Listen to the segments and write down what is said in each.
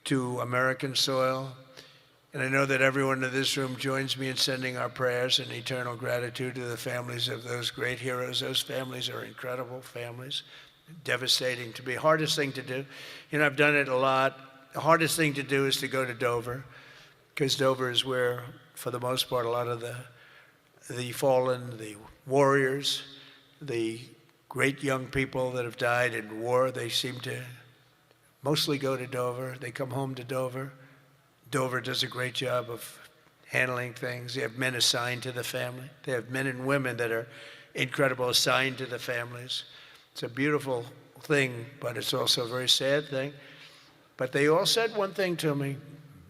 to American soil. And I know that everyone in this room joins me in sending our prayers and eternal gratitude to the families of those great heroes. Those families are incredible families, devastating to be. Hardest thing to do, you know, I've done it a lot. The hardest thing to do is to go to Dover, because Dover is where, for the most part, a lot of the fallen, the warriors, the great young people that have died in war, they seem to mostly go to Dover. They come home to Dover. Dover does a great job of handling things. They have men assigned to the family. They have men and women that are incredible, assigned to the families. It's a beautiful thing, but it's also a very sad thing. But they all said one thing to me: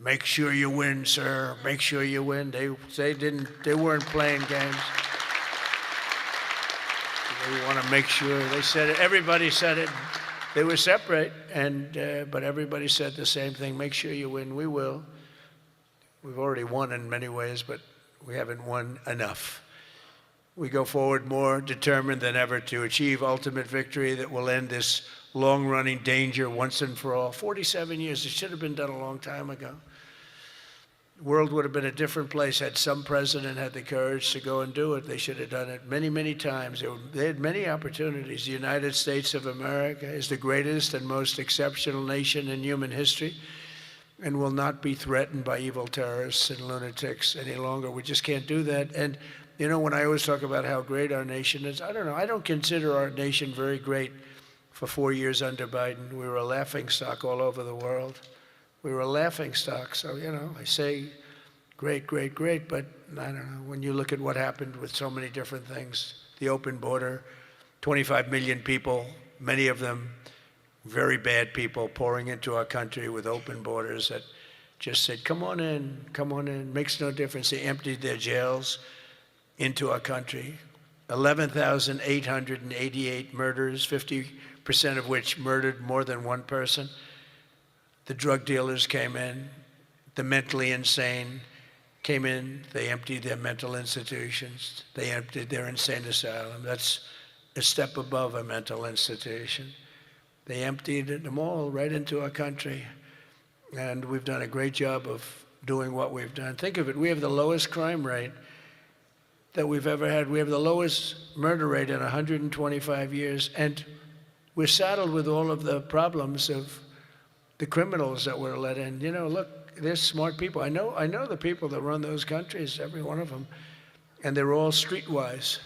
make sure you win, sir. Make sure you win. They weren't playing games. They want to make sure. They said it. Everybody said it. They were separate, but everybody said the same thing: make sure you win. We will. We've already won in many ways, but we haven't won enough. We go forward more determined than ever to achieve ultimate victory that will end this long-running danger once and for all. 47 years, it should have been done a long time ago. The world would have been a different place had some president had the courage to go and do it. They should have done it many, many times. They had many opportunities. The United States of America is the greatest and most exceptional nation in human history, and will not be threatened by evil terrorists and lunatics any longer. We just can't do that. And you know, when I always talk about how great our nation is, I don't know, I don't consider our nation very great. For 4 years under Biden, we were a laughingstock all over the world. We were a laughingstock. So, you know, I say great, great, great, but I don't know, when you look at what happened with so many different things, the open border, 25 million people, many of them very bad people pouring into our country with open borders that just said, come on in, makes no difference. They emptied their jails into our country. 11,888 murders, 50% of which murdered more than one person. The drug dealers came in, the mentally insane came in, they emptied their mental institutions, they emptied their insane asylum. That's a step above a mental institution. They emptied them all right into our country, and we've done a great job of doing what we've done. Think of it, we have the lowest crime rate that we've ever had. We have the lowest murder rate in 125 years, and we're saddled with all of the problems of the criminals that were let in. You know, look, they're smart people. I know the people that run those countries, every one of them, and they're all streetwise,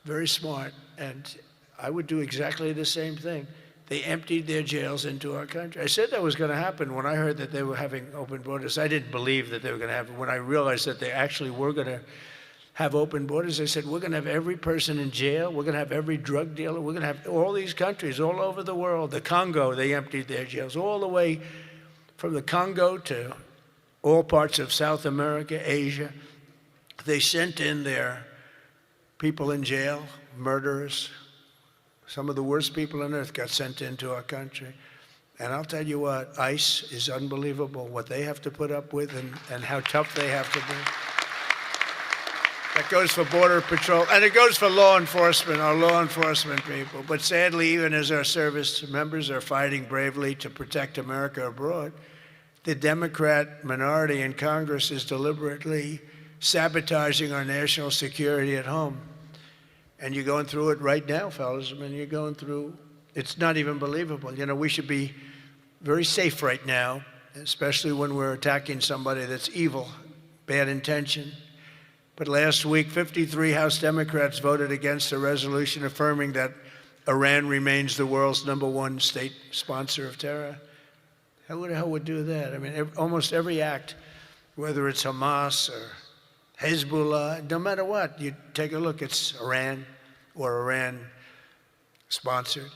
very smart, and I would do exactly the same thing. They emptied their jails into our country. I said that was going to happen when I heard that they were having open borders. I didn't believe that they were going to happen. When I realized that they actually were going to have open borders, I said, we're going to have every person in jail. We're going to have every drug dealer. We're going to have all these countries all over the world. The Congo, they emptied their jails all the way from the Congo to all parts of South America, Asia. They sent in their people in jail, murderers. Some of the worst people on earth got sent into our country. And I'll tell you what, ICE is unbelievable, what they have to put up with and how tough they have to be. That goes for Border Patrol, and it goes for law enforcement, our law enforcement people. But sadly, even as our service members are fighting bravely to protect America abroad, the Democrat minority in Congress is deliberately sabotaging our national security at home. And you're going through it right now, fellas. I mean, you're going through, it's not even believable. You know, we should be very safe right now, especially when we're attacking somebody that's evil, bad intention. But last week, 53 House Democrats voted against a resolution affirming that Iran remains the world's #1 state sponsor of terror. Who the hell would do that? I mean, almost every act, whether it's Hamas or Hezbollah, no matter what, you take a look, it's Iran or Iran-sponsored.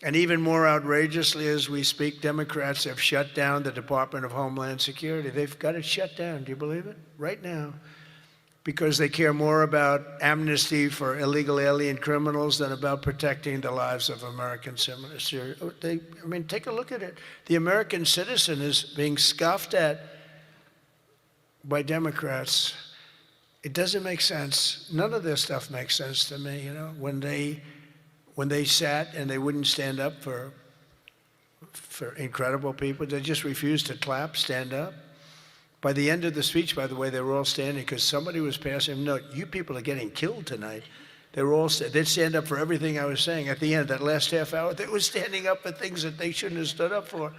And even more outrageously, as we speak, Democrats have shut down the Department of Homeland Security. They've got it shut down. Do you believe it? Right now. Because they care more about amnesty for illegal alien criminals than about protecting the lives of American citizens. I mean, take a look at it. The American citizen is being scoffed at by Democrats. It doesn't make sense. None of this stuff makes sense to me, you know, when they sat and they wouldn't stand up for for incredible people. They just refused to clap, stand up. By the end of the speech, by the way, they were all standing because somebody was passing them. No, you people are getting killed tonight. They were all, they'd stand up for everything I was saying. At the end, that last half hour, they were standing up for things that they shouldn't have stood up for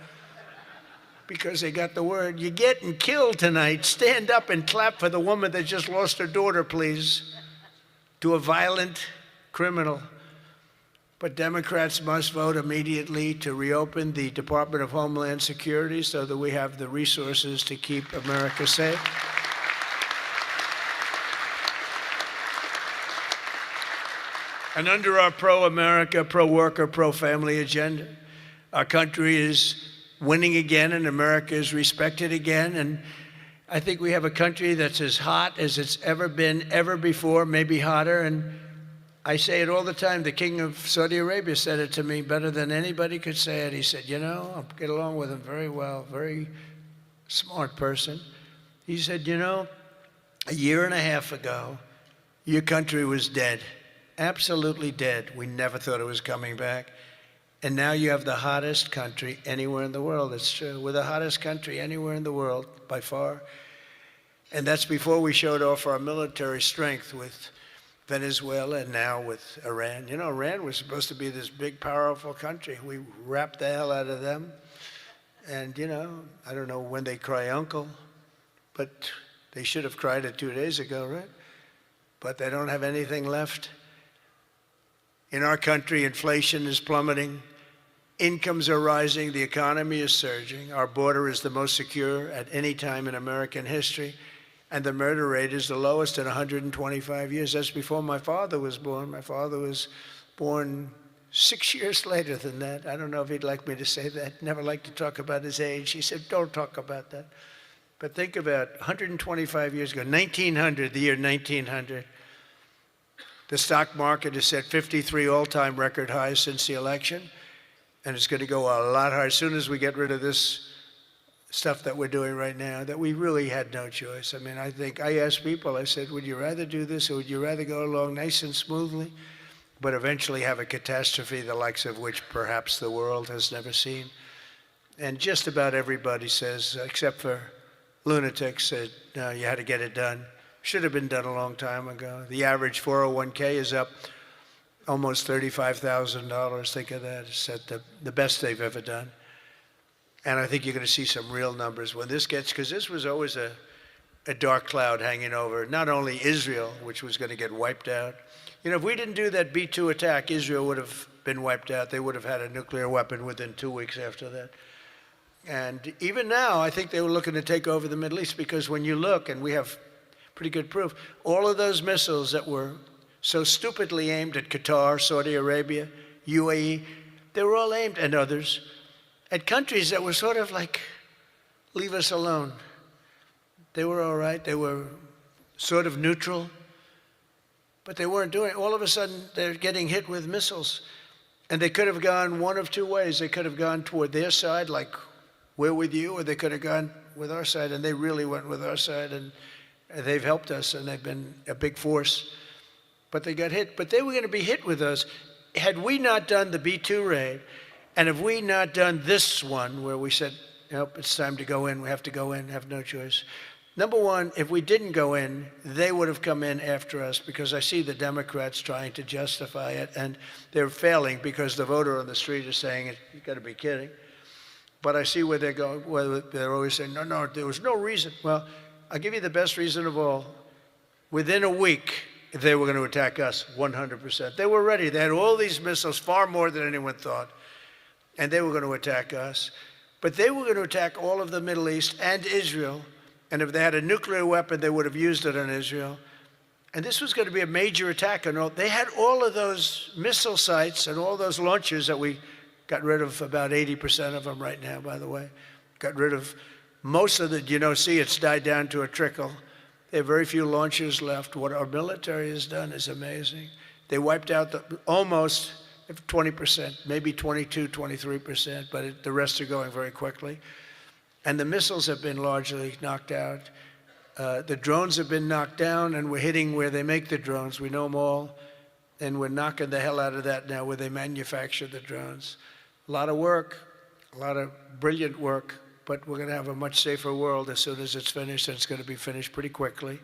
because they got the word, you're getting killed tonight. Stand up and clap for the woman that just lost her daughter, please, to a violent criminal. But Democrats must vote immediately to reopen the Department of Homeland Security so that we have the resources to keep America safe. And under our pro-America, pro-worker, pro-family agenda, our country is winning again and America is respected again. And I think we have a country that's as hot as it's ever been, ever before, maybe hotter. And I say it all the time. The king of Saudi Arabia said it to me better than anybody could say it. He said, you know, I get along with him very well, very smart person. He said, you know, a year and a half ago, your country was dead. Absolutely dead. We never thought it was coming back. And now you have the hottest country anywhere in the world. It's true. We're the hottest country anywhere in the world, by far. And that's before we showed off our military strength with Venezuela and now with Iran. You know, Iran was supposed to be this big, powerful country. We wrapped the hell out of them. And, you know, I don't know when they cry uncle, but they should have cried it 2 days ago, right? But they don't have anything left. In our country, inflation is plummeting. Incomes are rising. The economy is surging. Our border is the most secure at any time in American history. And the murder rate is the lowest in 125 years. That's before my father was born. My father was born 6 years later than that. I don't know if he'd like me to say that. Never liked to talk about his age. He said, don't talk about that. But think about 125 years ago, 1900, the year 1900. The stock market has set 53 all-time record highs since the election, and it's going to go a lot higher as soon as we get rid of this stuff that we're doing right now, that we really had no choice. I mean, I asked people, I said, would you rather do this or would you rather go along nice and smoothly, but eventually have a catastrophe the likes of which perhaps the world has never seen? And just about everybody says, except for lunatics, said, no, you had to get it done. Should have been done a long time ago. The average 401k is up almost $35,000. Think of that. It's at the best they've ever done. And I think you're going to see some real numbers when this gets, because this was always a dark cloud hanging over not only Israel, which was going to get wiped out. You know, if we didn't do that B-2 attack, Israel would have been wiped out. They would have had a nuclear weapon within 2 weeks after that. And even now, I think they were looking to take over the Middle East, because when you look, and we have pretty good proof, all of those missiles that were so stupidly aimed at Qatar, Saudi Arabia, UAE, they were all aimed, and others, at countries that were sort of like, leave us alone. They were all right. They were sort of neutral, but they weren't doing it. All of a sudden, they're getting hit with missiles. And they could have gone one of two ways. They could have gone toward their side, like, we're with you, or they could have gone with our side, and they really went with our side, and they've helped us, and they've been a big force. But they got hit. But they were going to be hit with us. Had we not done the B-2 raid, and if we not done this one where we said, nope, it's time to go in, we have to go in, have no choice. Number one, if we didn't go in, they would have come in after us, because I see the Democrats trying to justify it, and they're failing because the voter on the street is saying, you got to be kidding. But I see where they're going, where they're always saying, no, there was no reason. Well, I'll give you the best reason of all. Within a week, they were going to attack us 100%. They were ready. They had all these missiles, far more than anyone thought, and they were going to attack us. But they were going to attack all of the Middle East and Israel, and if they had a nuclear weapon, they would have used it on Israel. And this was going to be a major attack on all. They had all of those missile sites and all those launchers that we got rid of, about 80% of them right now, by the way. Got rid of most of the, it's died down to a trickle. There are very few launchers left. What our military has done is amazing. They wiped out almost 20%, maybe 22, 23%, but the rest are going very quickly. And the missiles have been largely knocked out. The drones have been knocked down, and we're hitting where they make the drones. We know them all, and we're knocking the hell out of that now where they manufacture the drones. A lot of work, a lot of brilliant work, but we're going to have a much safer world as soon as it's finished, and it's going to be finished pretty quickly.